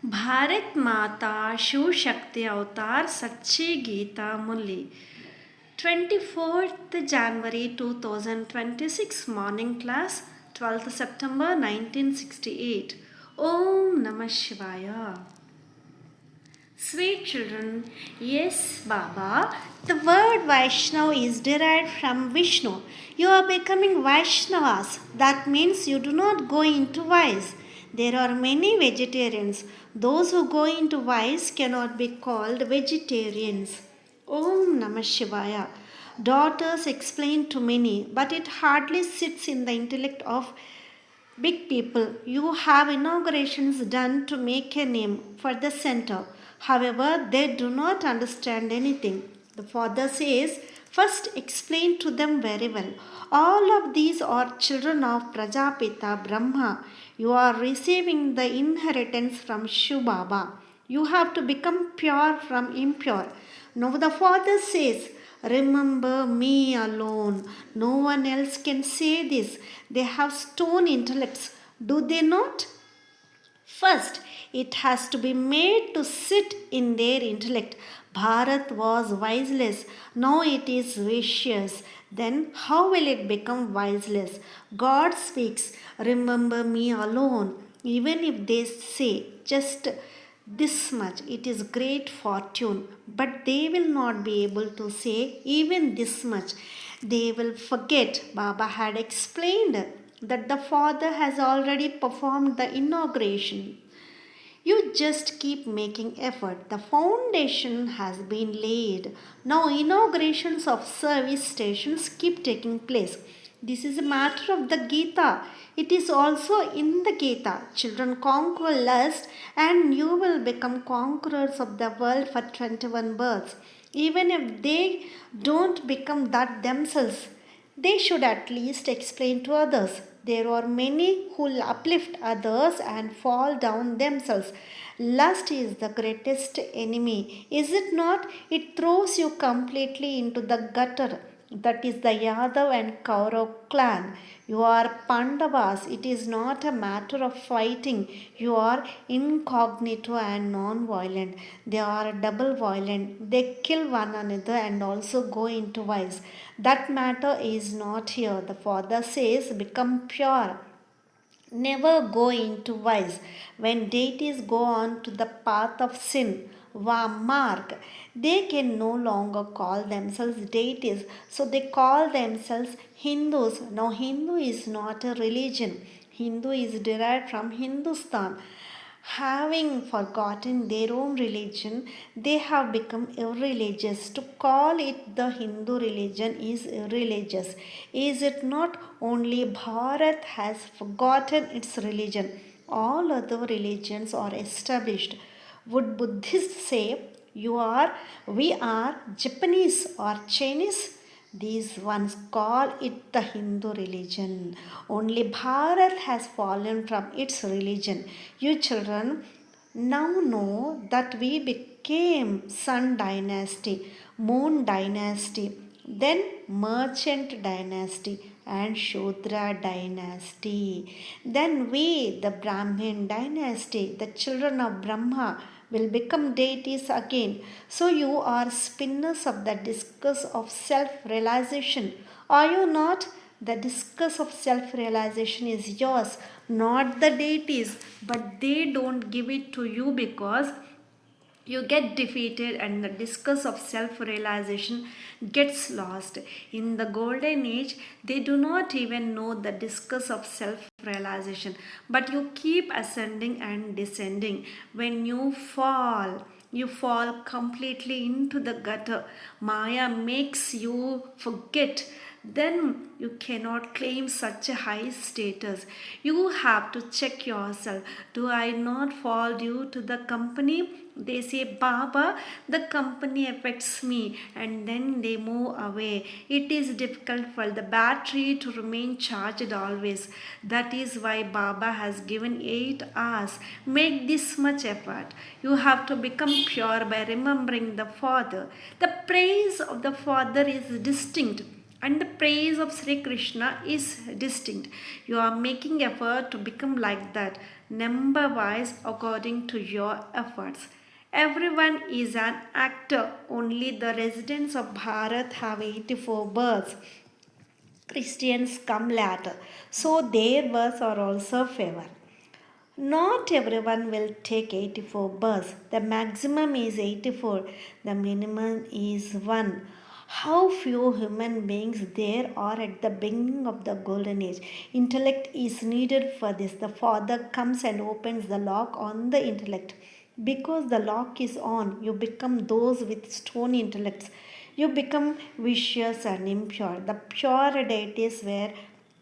भारत माता शिव शक्ति अवतार सच्ची गीता मुरली 24th January 2026 morning class 12th September 1968 Om Namah Shivaya. Sweet children, yes, Baba, the word Vaishnav is derived from Vishnu. You are becoming Vaishnavas. That means you do not go into vice. There are many vegetarians. Those who go into vice cannot be called vegetarians. Om Namah Shivaya. Daughters explain to many, but it hardly sits in the intellect of big people. You have inaugurations done to make a name for the center. However, they do not understand anything. The father says, first explain to them very well. All of these are children of Prajapita Brahma. You are receiving the inheritance from Shiv Baba. You have to become pure from impure. Now the father says, remember me alone. No one else can say this. They have stone intellects, do they not? First, it has to be made to sit in their intellect. Bharat was wiseless, now it is vicious. Then, how will it become wiseless? God speaks, remember me alone. Even if they say just this much, it is great fortune, but they will not be able to say even this much. They will forget. Baba had explained that the Father has already performed the inauguration. You just keep making effort. The foundation has been laid. Now, inaugurations of service stations keep taking place. This is a matter of the Geeta. It is also in the Geeta. Children conquer lust, and you will become conquerors of the world for 21 births. Even if they don't become that themselves, they should at least explain to others. There are many who uplift others and fall down themselves. Lust is the greatest enemy, is it not? It throws you completely into the gutter. That is the Yadav and Kaurav clan. You are Pandavas. It is not a matter of fighting. You are incognito and non violent. They are double violent. They kill one another and also go into vice. That matter is not here. The Father says, become pure. Never go into vice. When deities go on to the path of sin, mark, they can no longer call themselves deities, so they call themselves Hindus. Now, Hindu is not a religion, Hindu is derived from Hindustan. Having forgotten their own religion, they have become irreligious. To call it the Hindu religion is irreligious. Is it not? Only Bharat has forgotten its religion. All other religions are established. Would Buddhists say, we are Japanese or Chinese? These ones call it the Hindu religion. Only Bharat has fallen from its religion. You children now know that we became Sun dynasty, Moon dynasty, then Merchant dynasty and Shudra dynasty. Then we, the Brahmin dynasty, the children of Brahma, will become deities again. So you are spinners of the discus of self realization. Are you not? The discus of self realization is yours, not the deities, but they don't give it to you because you get defeated and the discus of self-realization gets lost. In the golden age, they do not even know the discus of self-realization, but you keep ascending and descending. When you fall completely into the gutter. Maya makes you forget. Then you cannot claim such a high status. You have to check yourself. Do I not fall due to the company? They say, Baba, the company affects me, and then they move away. It is difficult for the battery to remain charged always. That is why Baba has given 8 hours. Make this much effort. You have to become pure by remembering the Father. The praise of the Father is distinct. And the praise of Sri Krishna is distinct. You are making effort to become like that, number wise according to your efforts. Everyone is an actor, only the residents of Bharat have 84 births. Christians come later, so their births are also favored. Not everyone will take 84 bus. The maximum is 84. The minimum is 1. How few human beings there are at the beginning of the golden age. Intellect is needed for this. The Father comes and opens the lock on the intellect. Because the lock is on, you become those with stone intellects. You become vicious and impure. The pure deities were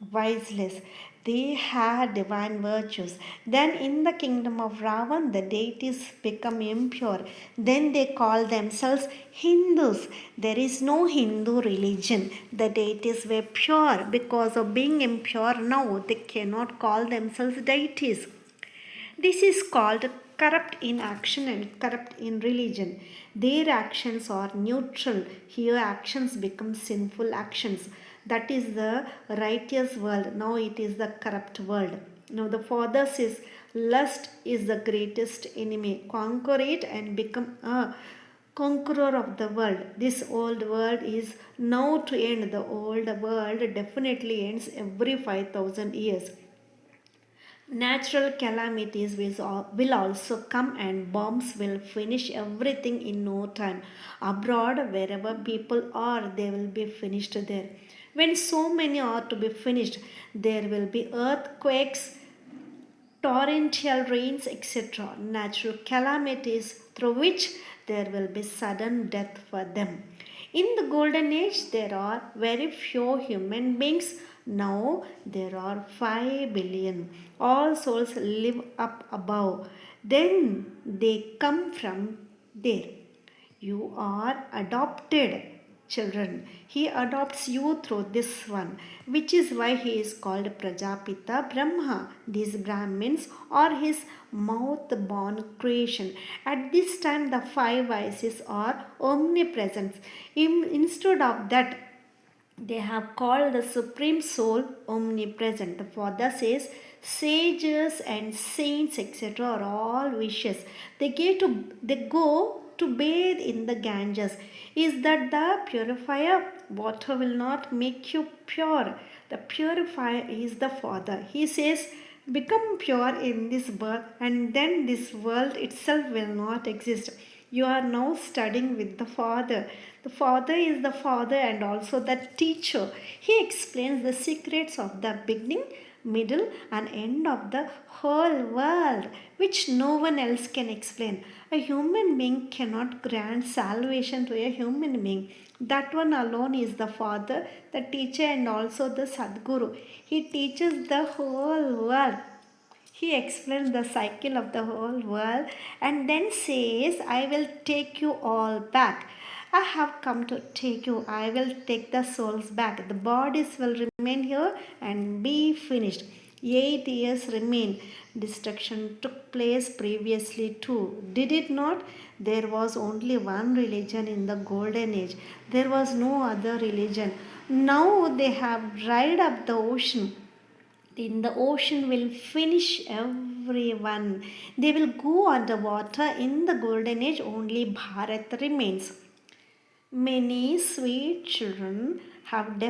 viceless. They had divine virtues. Then in the kingdom of Ravan, the deities become impure. Then they call themselves Hindus. There is no Hindu religion. The deities were pure. Because of being impure, now they cannot call themselves deities. This is called corrupt in action and corrupt in religion. Their actions are neutral. Here, actions become sinful actions. That is the righteous world. Now, it is the corrupt world. Now, the Father says, lust is the greatest enemy. Conquer it and become a conqueror of the world. This old world is now to end. The old world definitely ends every 5,000 years. Natural calamities will also come and bombs will finish everything in no time. Abroad, wherever people are, they will be finished there. When so many are to be finished, there will be earthquakes, torrential rains, etc., natural calamities through which there will be sudden death for them. In the golden age, there are very few human beings. Now there are 5 billion. All souls live up above. Then they come from there. You are adopted children. He adopts you through this one, which is why he is called Prajapita Brahma. These Brahmins are his mouth born creation. At this time, the five vices are omnipresent. Instead of that, they have called the Supreme Soul omnipresent. The Father says, sages and saints, etc., are all vicious. They go to bathe in the Ganges. Is that the purifier? Water will not make you pure. The purifier is the Father. He says, become pure in this birth, and then this world itself will not exist. You are now studying with the Father. The Father is the Father and also the teacher. He explains the secrets of the beginning, middle, and end of the whole world, which no one else can explain. A human being cannot grant salvation to a human being. That one alone is the Father, the teacher, and also the Sadguru. He teaches the whole world. He explains the cycle of the whole world and then says, I will take you all back. I have come to take you. I will take the souls back. The bodies will remain here and be finished. 8 years remain. Destruction took place previously too. Did it not? There was only one religion in the golden age. There was no other religion. Now they have dried up the ocean. In the ocean will finish everyone. They will go underwater. In the golden age, only Bharat remains. Many sweet children have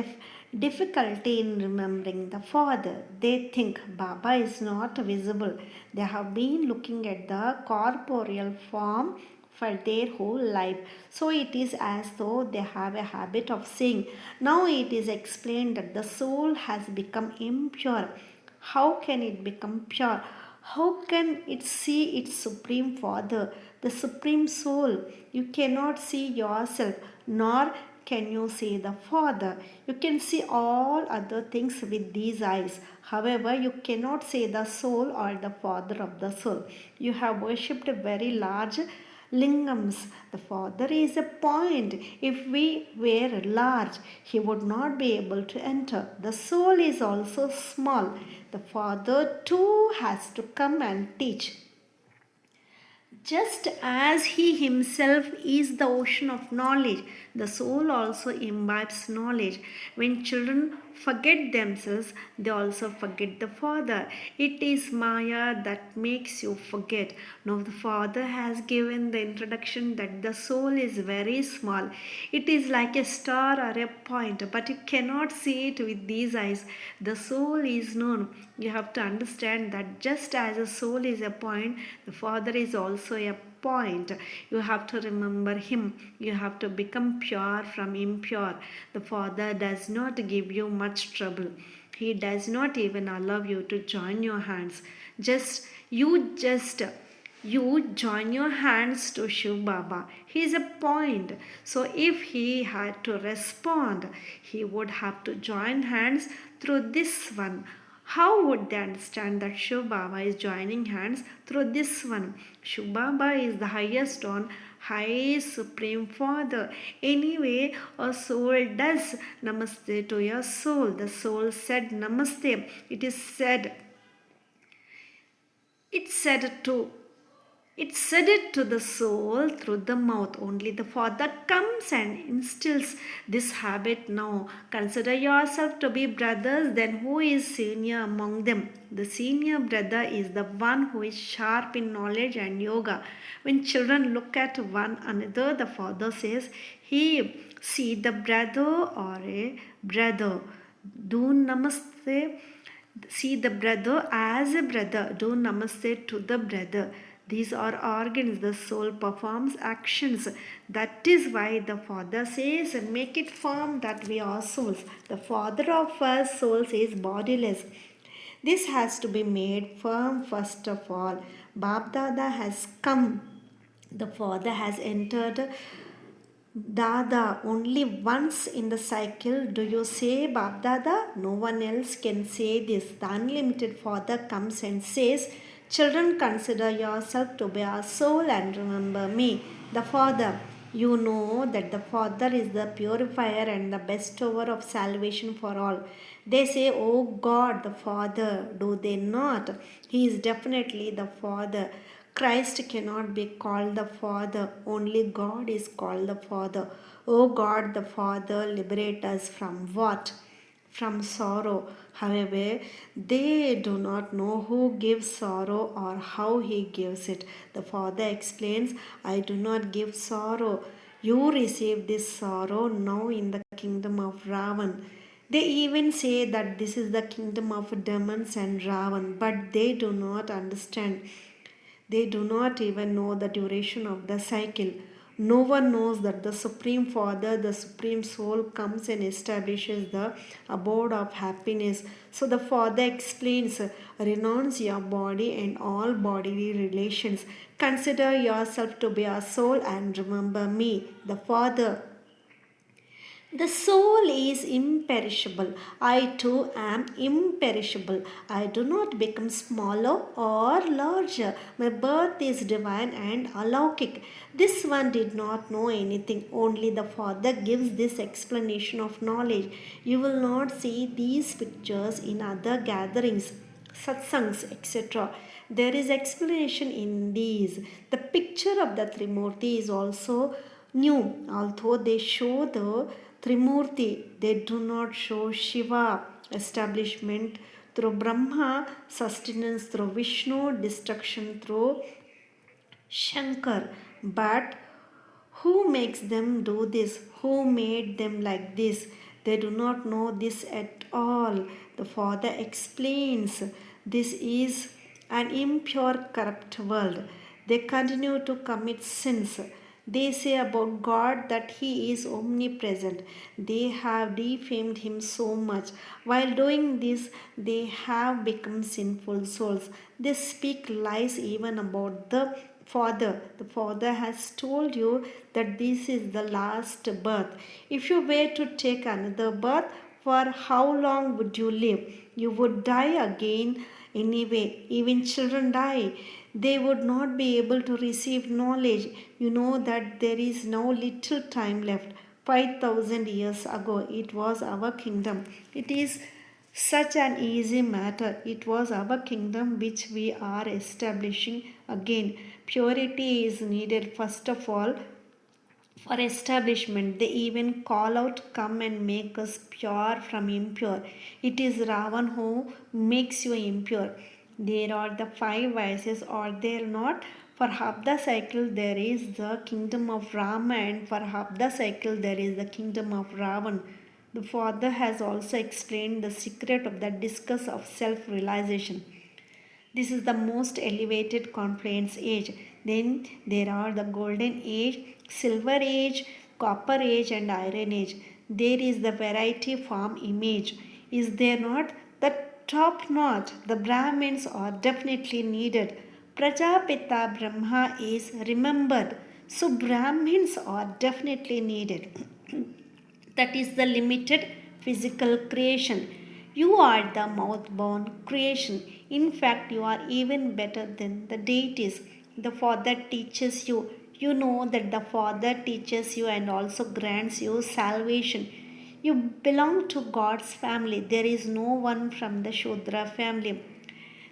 difficulty in remembering the Father. They think Baba is not visible. They have been looking at the corporeal form for their whole life. So it is as though they have a habit of saying. Now it is explained that the soul has become impure. How can it become pure? How can it see its Supreme Father, the Supreme Soul? You cannot see yourself, nor can you see the Father. You can see all other things with these eyes. However, you cannot see the soul or the Father of the soul. You have worshipped very large lingams. The Father is a point. If we were large, he would not be able to enter. The soul is also small. The Father too has to come and teach. Just as he himself is the ocean of knowledge, the soul also imbibes knowledge. When children forget themselves, they also forget the Father. It is Maya that makes you forget. Now, the Father has given the introduction that the soul is very small. It is like a star or a point, but you cannot see it with these eyes. The soul is known. You have to understand that just as a soul is a point, the Father is also a point. You have to remember Him. You have to become pure from impure. The Father does not give you much trouble. He does not even allow you to join your hands. You join your hands to Shiv Baba. He is a point. So if he had to respond, he would have to join hands through this one. How would they understand that Shiv Baba is joining hands through this one? Shiv Baba is the highest on high supreme father. Anyway, a soul does namaste to your soul. The soul said namaste. It said to it said it to the soul through the mouth. Only the Father comes and instills this habit now. Consider yourself to be brothers, then who is senior among them? The senior brother is the one who is sharp in knowledge and yoga. When children look at one another, the Father says, "He, see the brother or a brother. Do namaste. See the brother as a brother. Do namaste to the brother." These are organs. The soul performs actions. That is why the Father says, "Make it firm that we are souls." The Father of us souls is bodiless. This has to be made firm first of all. Bab Dada has come. The Father has entered Dada only once in the cycle. Do you say Bab Dada? No one else can say this. The unlimited Father comes and says, "Children, consider yourself to be our soul and remember me, the Father." You know that the Father is the purifier and the bestower of salvation for all. They say, "Oh God, the Father." Do they not? He is definitely the Father. Christ cannot be called the Father, only God is called the Father. O God the Father, liberate us from what? From sorrow. However, they do not know who gives sorrow or how he gives it. The Father explains, "I do not give sorrow. You receive this sorrow now in the kingdom of Ravan." They even say that this is the kingdom of demons and Ravan, but they do not understand. They do not even know the duration of the cycle. No one knows that the Supreme Father, the Supreme Soul, comes and establishes the abode of happiness. So the Father explains, "Renounce your body and all bodily relations. Consider yourself to be a soul and remember me, the Father." The soul is imperishable. I too am imperishable. I do not become smaller or larger. My birth is divine and alaukic. This one did not know anything. Only the Father gives this explanation of knowledge. You will not see these pictures in other gatherings, satsangs, etc. There is explanation in these. The picture of the Trimurti is also new. Although they show the Trimurti, they do not show Shiva, establishment through Brahma, sustenance through Vishnu, destruction through Shankar. But who makes them do this? Who made them like this? They do not know this at all. The Father explains, this is an impure, corrupt world. They continue to commit sins. They say about God that He is omnipresent. They have defamed Him so much. While doing this, they have become sinful souls. They speak lies even about the Father. The Father has told you that this is the last birth. If you were to take another birth, for how long would you live? You would die again anyway. Even children die. They would not be able to receive knowledge. You know that there is now little time left. 5,000 years ago, it was our kingdom. It is Such an easy matter. It was our kingdom which we are establishing again. Purity is needed first of all for establishment. They even call out, come and make us pure from impure. It is Ravan who makes you impure. There are the five vices, are there not? For half the cycle, there is the kingdom of Rama, and for half the cycle, there is the kingdom of Ravan. The Father has also explained the secret of the discuss of self realization. This is the most elevated confluence age. Then there are the golden age, silver age, copper age, and iron age. There is the variety form image. Is there not? The top notch. The Brahmins are definitely needed. Prajapita Brahma is remembered. So Brahmins are definitely needed. That is the limited physical creation. You are the mouth-born creation. In fact, you are even better than the deities. The Father teaches you. You know that the Father teaches you and also grants you salvation. You belong to God's family. There is no one from the Shudra family.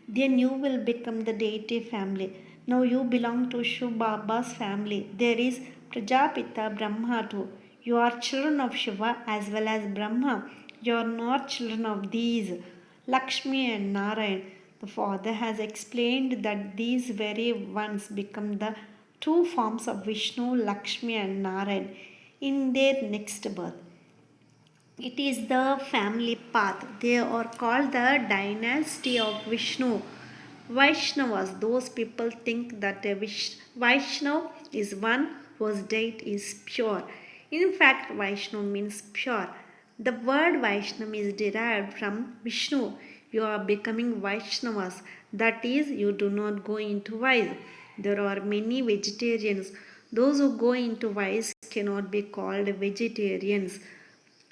Then you will become the deity family. Now you belong to Shiv Baba's family. There is Prajapita Brahma too. You are children of Shiva as well as Brahma. You are not children of these, Lakshmi and Narayan. The Father has explained that these very ones become the two forms of Vishnu, Lakshmi and Narayan in their next birth. It is the family path. They are called the dynasty of Vishnu. Vaishnavas, those people think that a Vaishnav is one whose date is pure. In fact, Vaishnav means pure. The word Vaishnav is derived from Vishnu. You are becoming Vaishnavas. That is, you do not go into vice. There are many vegetarians. Those who go into vice cannot be called vegetarians.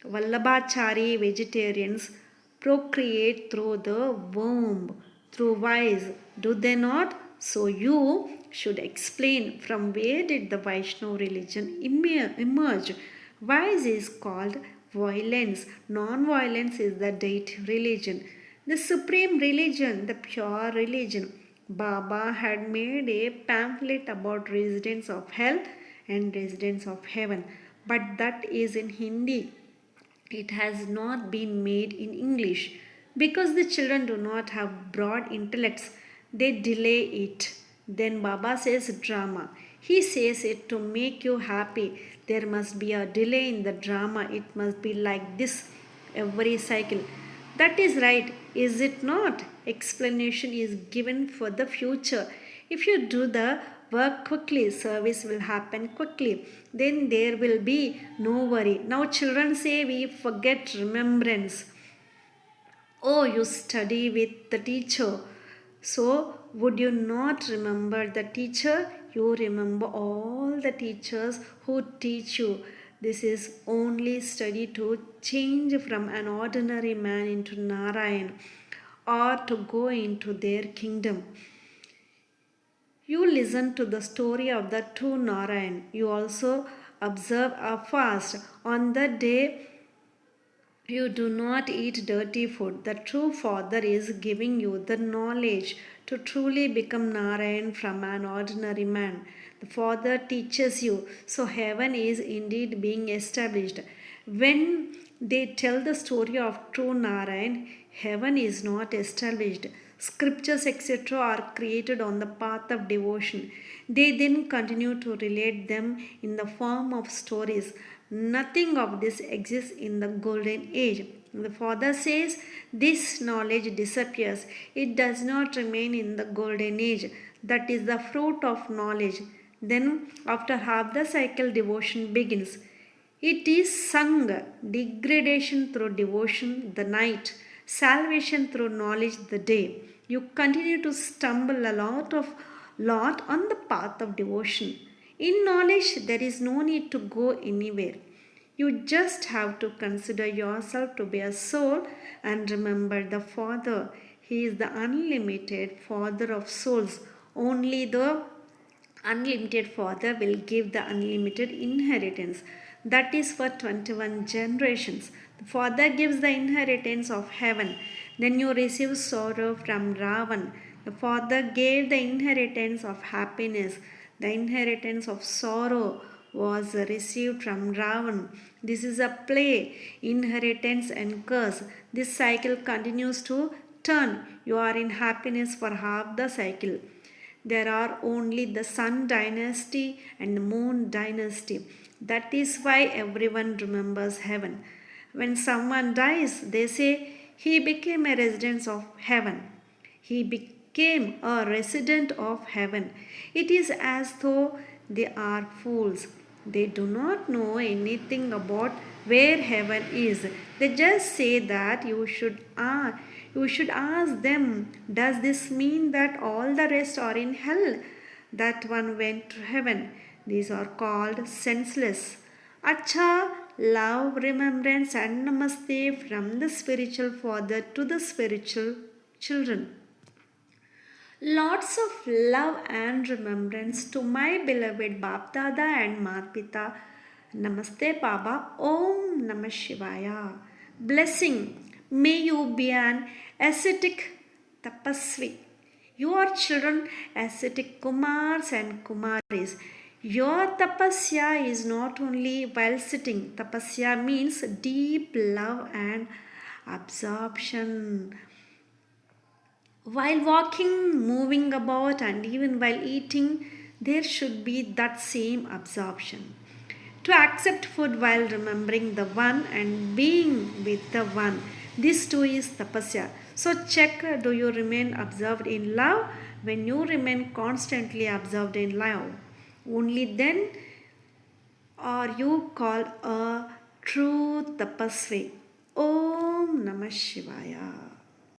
Vallabhachari vegetarians procreate through the womb, through vice, do they not? So you should explain from where did the Vaishnava religion emerge. Vice is called violence. Non-violence is the deity religion. The supreme religion, the pure religion. Baba had made a pamphlet about residents of hell and residents of heaven, but that is in Hindi. It has not been made in English because the children do not have broad intellects. They delay it. Then Baba says drama. He says it to make you happy. There must be a delay in the drama. It must be like this every cycle. That is right, is it not? Explanation is given for the future. If you do the work quickly, service will happen quickly. Then there will be no worry. Now, children say we forget remembrance. Oh, you study with the teacher. So, would you not remember the teacher? You remember all the teachers who teach you. This is only study to change from an ordinary man into Narayan or to go into their kingdom. You listen to the story of the two Narayan. You also observe a fast. On the day you do not eat dirty food. The true Father is giving you the knowledge to truly become Narayan from an ordinary man. The Father teaches you. So heaven is indeed being established. When they tell the story of true Narayan, heaven is not established. Scriptures, etc., are created on the path of devotion. They then continue to relate them in the form of stories. Nothing of this exists in the golden age. The Father says this knowledge disappears. It does not remain in the golden age. That is the fruit of knowledge. Then, after half the cycle, devotion begins. It is sung, degradation through devotion, the night, salvation through knowledge, the day. You continue to stumble a lot on the path of devotion. In knowledge, there is no need to go anywhere. You just have to consider yourself to be a soul and remember the Father. He is the unlimited Father of souls. Only the unlimited Father will give the unlimited inheritance. That is for 21 generations. The father gives the inheritance of heaven. Then you receive sorrow from Ravan. The father gave the inheritance of happiness. The inheritance of sorrow was received from Ravan. This is a play, inheritance and curse. This cycle continues to turn. You are in happiness for half the cycle. There are only the sun dynasty and the moon dynasty. That is why everyone remembers heaven. When someone dies, they say he became a resident of heaven. He became a resident of heaven. It is as though they are fools. They do not know anything about where heaven is. They just say that you should ask them, does this mean that all the rest are in hell? That one went to heaven. These are called senseless. Acha, love, remembrance, and namaste from the spiritual father to the spiritual children. Lots of love and remembrance to my beloved Bap Dada and Mat Pita. Namaste Baba. Om Namah Shivaya. Blessing. May you be an ascetic tapasvi. Your children, ascetic Kumars and Kumaris. Your tapasya is not only while sitting. Tapasya means deep love and absorption. While walking, moving about, and even while eating, there should be that same absorption. To accept food while remembering the one and being with the one. This too is tapasya. So check, do you remain absorbed in love? When you remain constantly absorbed in love, only then are you called a true tapasvi. Om Namah Shivaya.